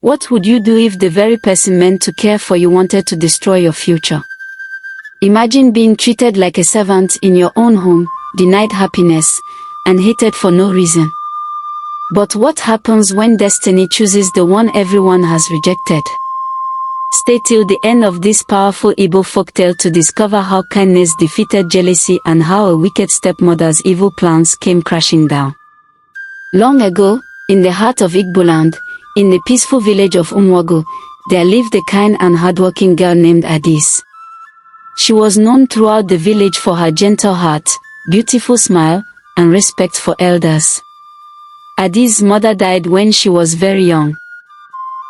What would you do if the very person meant to care for you wanted to destroy your future? Imagine being treated like a servant in your own home, denied happiness, and hated for no reason. But what happens when destiny chooses the one everyone has rejected? Stay till the end of this powerful Igbo folktale to discover how kindness defeated jealousy and how a wicked stepmother's evil plans came crashing down. Long ago, in the heart of Igboland, in the peaceful village of Umwago, there lived a kind and hardworking girl named Adis. She was known throughout the village for her gentle heart, beautiful smile, and respect for elders. Adis' mother died when she was very young.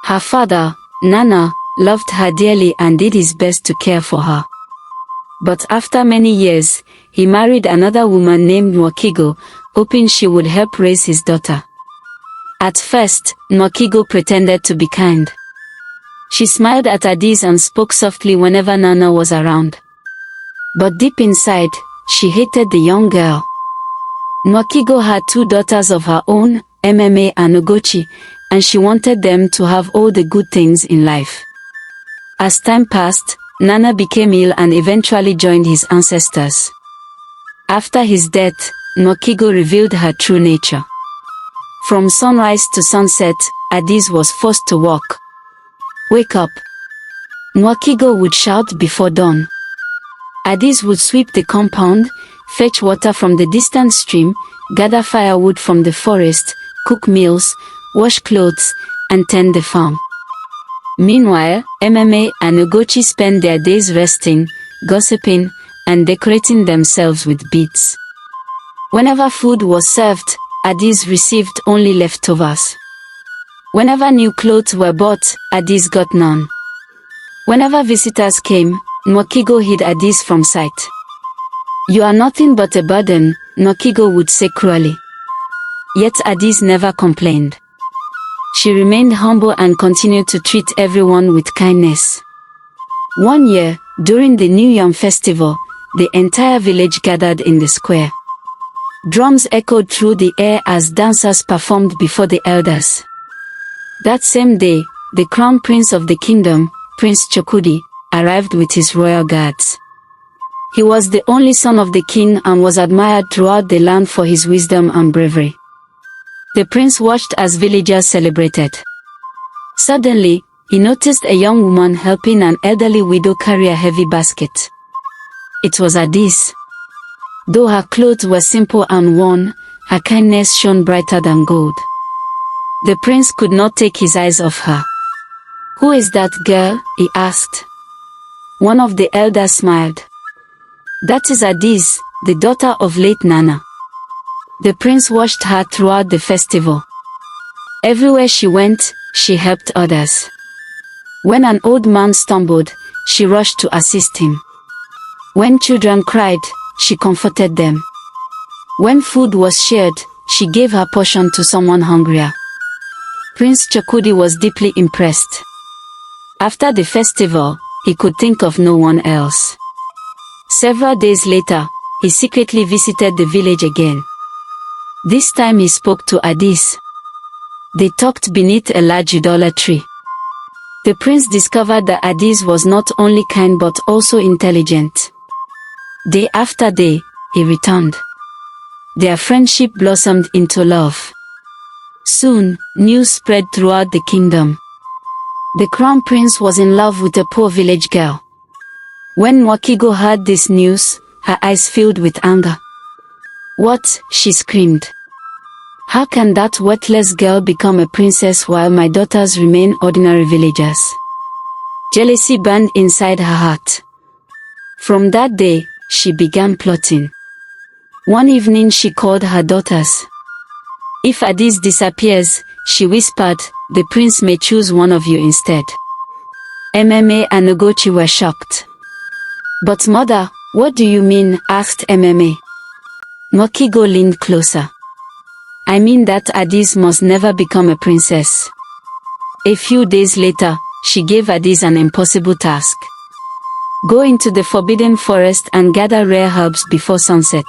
Her father, Nana, loved her dearly and did his best to care for her. But after many years, he married another woman named Nwakigo, hoping she would help raise his daughter. At first, Nwakigo pretended to be kind. She smiled at Adis and spoke softly whenever Nana was around. But deep inside, she hated the young girl. Nwakigo had 2 daughters of her own, Ememe and Ugochi, and she wanted them to have all the good things in life. As time passed, Nana became ill and eventually joined his ancestors. After his death, Nwakigo revealed her true nature. From sunrise to sunset, Adis was forced to walk. "Wake up!" Nwakigo would shout before dawn. Adis would sweep the compound, fetch water from the distant stream, gather firewood from the forest, cook meals, wash clothes, and tend the farm. Meanwhile, Ememe and Ugochi spent their days resting, gossiping, and decorating themselves with beads. Whenever food was served, Adis received only leftovers. Whenever new clothes were bought, Adis got none. Whenever visitors came, Nwakigo hid Adis from sight. "You are nothing but a burden," Nwakigo would say cruelly. Yet Adis never complained. She remained humble and continued to treat everyone with kindness. One year, during the New Yam festival, the entire village gathered in the square. Drums echoed through the air as dancers performed before the elders. That same day, the crown prince of the kingdom, Prince Chokudi, arrived with his royal guards. He was the only son of the king and was admired throughout the land for his wisdom and bravery. The prince watched as villagers celebrated. Suddenly, he noticed a young woman helping an elderly widow carry a heavy basket. It was Adis. Though her clothes were simple and worn, her kindness shone brighter than gold. The prince could not take his eyes off her. "Who is that girl?" he asked. One of the elders smiled. "That is Adis, the daughter of late Nana." The prince watched her throughout the festival. Everywhere she went, she helped others. When an old man stumbled, she rushed to assist him. When children cried, she comforted them. When food was shared, she gave her portion to someone hungrier. Prince Chokudi was deeply impressed. After the festival, he could think of no one else. Several days later, he secretly visited the village again. This time he spoke to Adis. They talked beneath a large udala tree. The prince discovered that Adis was not only kind but also intelligent. Day after day, he returned. Their friendship blossomed into love. Soon, news spread throughout the kingdom. The crown prince was in love with a poor village girl. When Nwakigo heard this news, her eyes filled with anger. "What?" she screamed. "How can that worthless girl become a princess while my daughters remain ordinary villagers?" Jealousy burned inside her heart. From that day, she began plotting. One evening she called her daughters. "If Adis disappears," she whispered, "the prince may choose one of you instead." Ememe and Ugochi were shocked. "But mother, what do you mean?" asked Ememe. Nwakigo leaned closer. "I mean that Adis must never become a princess." A few days later, she gave Adis an impossible task. "Go into the forbidden forest and gather rare herbs before sunset."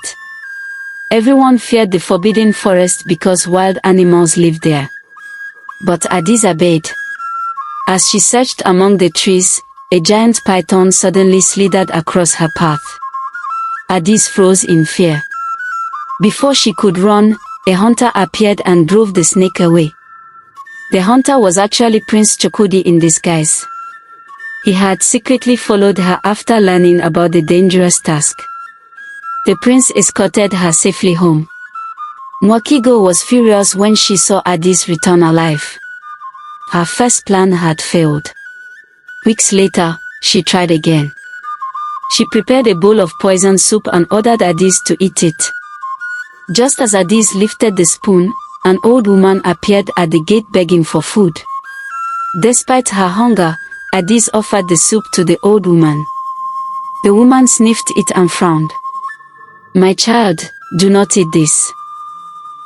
Everyone feared the forbidden forest because wild animals lived there. But Adis obeyed. As she searched among the trees, a giant python suddenly slithered across her path. Addis froze in fear. Before she could run, a hunter appeared and drove the snake away. The hunter was actually Prince Chukwudi in disguise. He had secretly followed her after learning about the dangerous task. The prince escorted her safely home. Nwakigo was furious when she saw Addis return alive. Her first plan had failed. Weeks later, she tried again. She prepared a bowl of poisoned soup and ordered Addis to eat it. Just as Addis lifted the spoon, an old woman appeared at the gate begging for food. Despite her hunger, Addis offered the soup to the old woman. The woman sniffed it and frowned. "My child, do not eat this."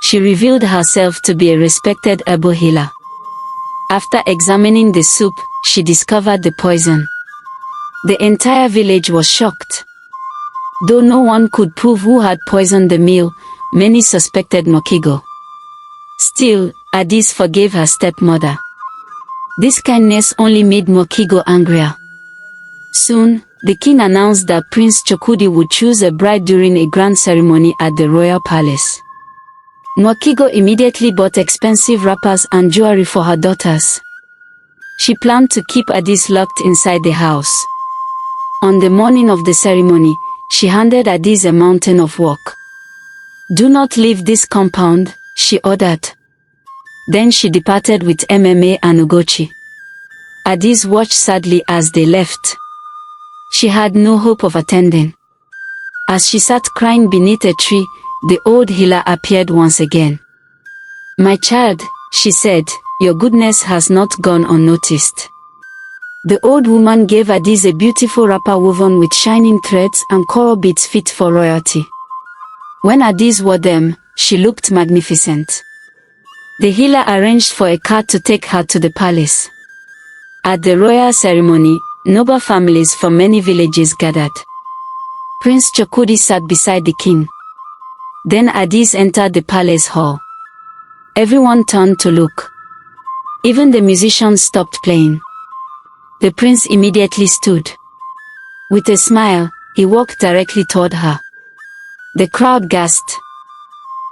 She revealed herself to be a respected herbal healer. After examining the soup, she discovered the poison. The entire village was shocked. Though no one could prove who had poisoned the meal, many suspected Nwakigo. Still, Addis forgave her stepmother. This kindness only made Nwakigo angrier. Soon, the king announced that Prince Chukwudi would choose a bride during a grand ceremony at the royal palace. Nwakigo immediately bought expensive wrappers and jewelry for her daughters. She planned to keep Addis locked inside the house. On the morning of the ceremony, she handed Addis a mountain of work. "Do not leave this compound," she ordered. Then she departed with MMA and Ugochi. Addis watched sadly as they left. She had no hope of attending. As she sat crying beneath a tree, the old healer appeared once again. "My child," she said, "your goodness has not gone unnoticed." The old woman gave Addis a beautiful wrapper woven with shining threads and coral beads fit for royalty. When Addis wore them, she looked magnificent. The healer arranged for a car to take her to the palace. At the royal ceremony, noble families from many villages gathered. Prince Chukwudi sat beside the king. Then Addis entered the palace hall. Everyone turned to look. Even the musicians stopped playing. The prince immediately stood. With a smile, he walked directly toward her. The crowd gasped.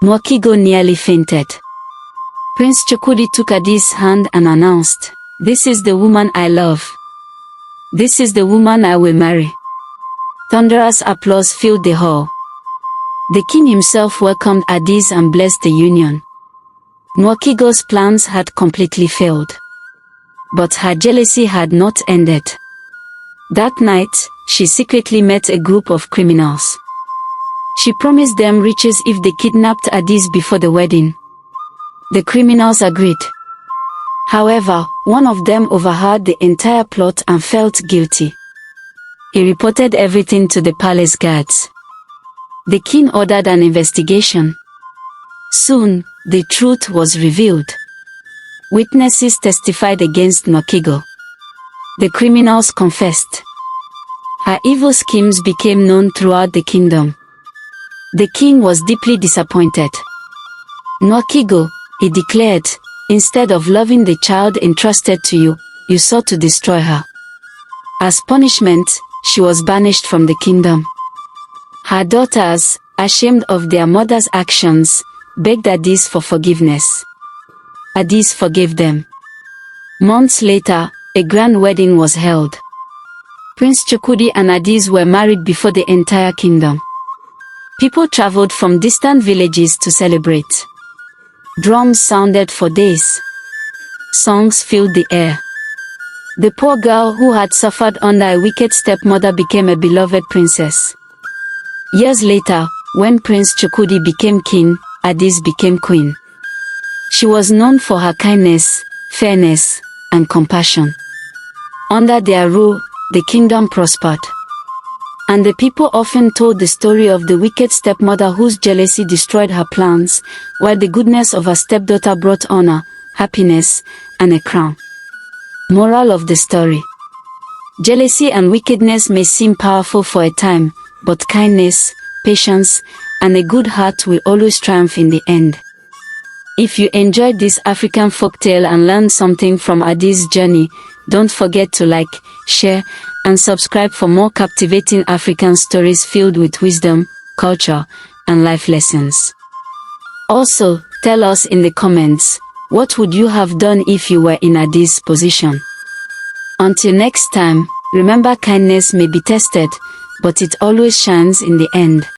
Nwakigo nearly fainted. Prince Chukwudi took Addis' hand and announced, "This is the woman I love. This is the woman I will marry." Thunderous applause filled the hall. The king himself welcomed Addis and blessed the union. Nwakigo's plans had completely failed. But her jealousy had not ended. That night, she secretly met a group of criminals. She promised them riches if they kidnapped Addis before the wedding. The criminals agreed. However, one of them overheard the entire plot and felt guilty. He reported everything to the palace guards. The king ordered an investigation. Soon, the truth was revealed. Witnesses testified against Nwakigo. The criminals confessed. Her evil schemes became known throughout the kingdom. The king was deeply disappointed. "Nwakigo," he declared, "instead of loving the child entrusted to you, you sought to destroy her." As punishment, she was banished from the kingdom. Her daughters, ashamed of their mother's actions, begged Addis for forgiveness. Addis forgave them. Months later, a grand wedding was held. Prince Chukwudi and Addis were married before the entire kingdom. People traveled from distant villages to celebrate. Drums sounded for days. Songs filled the air. The poor girl who had suffered under a wicked stepmother became a beloved princess. Years later, when Prince Chukwudi became king, Addis became queen. She was known for her kindness, fairness, and compassion. Under their rule, the kingdom prospered. And the people often told the story of the wicked stepmother whose jealousy destroyed her plans, while the goodness of her stepdaughter brought honor, happiness, and a crown. Moral of the story: jealousy and wickedness may seem powerful for a time, but kindness, patience, and a good heart will always triumph in the end. If you enjoyed this African folktale and learned something from Addis' journey, Don't forget to like, share, and subscribe for more captivating African stories filled with wisdom, culture, and life lessons. Also, tell us in the comments, what would you have done if you were in Adi's position? Until next time, remember kindness may be tested, but it always shines in the end.